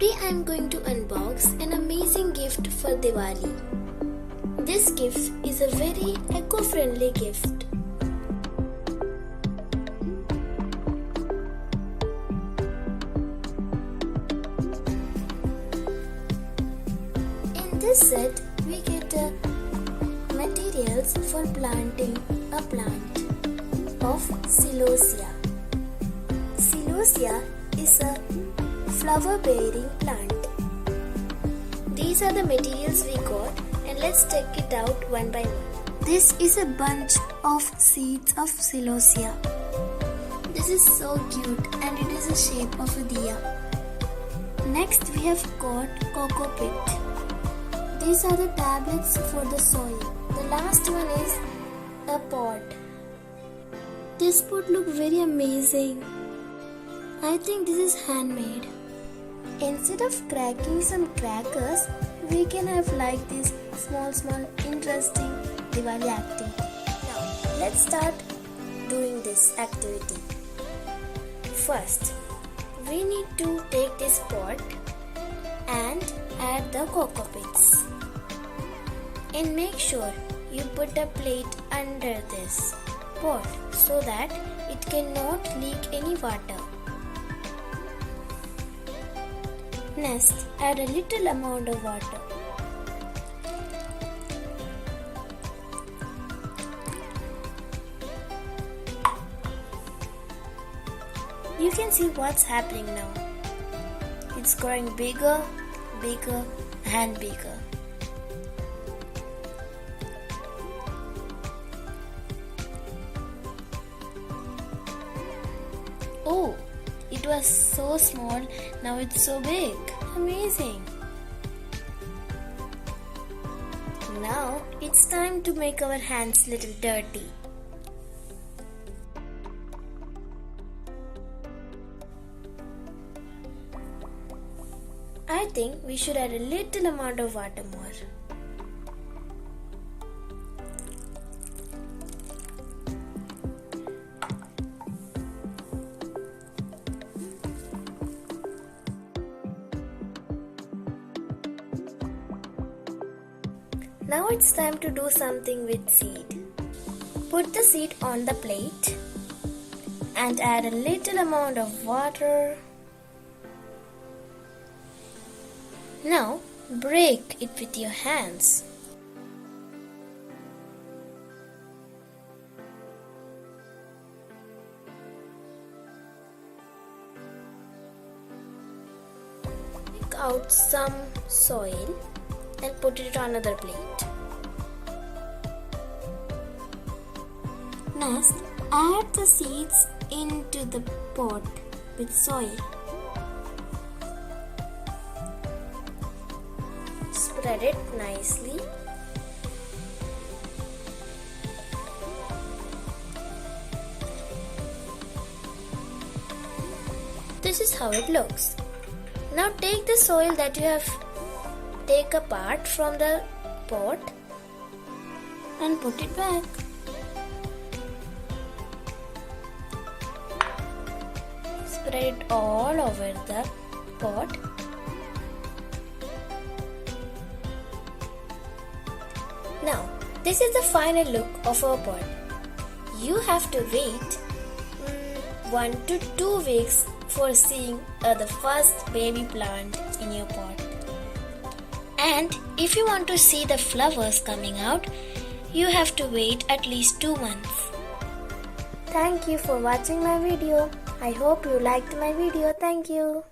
Today I am going to unbox an amazing gift for Diwali. This gift is a very eco-friendly gift. In this set, we get materials for planting a plant of celosia. Celosia is a flower-bearing plant. These are the materials we got, and let's check it out one by one. This is a bunch of seeds of celosia. This is so cute and it is the shape of a diya. Next we have got coco pit. These are the tablets for the soil. The last one is a pot. This pot looks very amazing. I think this is handmade. Instead of cracking some crackers, we can have like this small interesting Diwali activity. Now, let's start doing this activity. First, we need to take this pot and add the coco pits. And make sure you put a plate under this pot so that it cannot leak any water. Next, add a little amount of water. You can see what's happening now. It's growing bigger, bigger and bigger. Oh! It was so small, now it's so big. Amazing! Now it's time to make our hands little dirty. I think we should add a little amount of water more. Now it's time to do something with seed. Put the seed on the plate and add a little amount of water. Now break it with your hands. Take out some soil and put it on another plate. Next, add the seeds into the pot with soil. Spread it nicely. This is how it looks. Now take the soil that you have take apart from the pot and put it back. Spread it all over the pot. Now, this is the final look of our pot. You have to wait 1 to 2 weeks for seeing the first baby plant in your pot. And if you want to see the flowers coming out, you have to wait at least 2 months. Thank you for watching my video. I hope you liked my video. Thank you.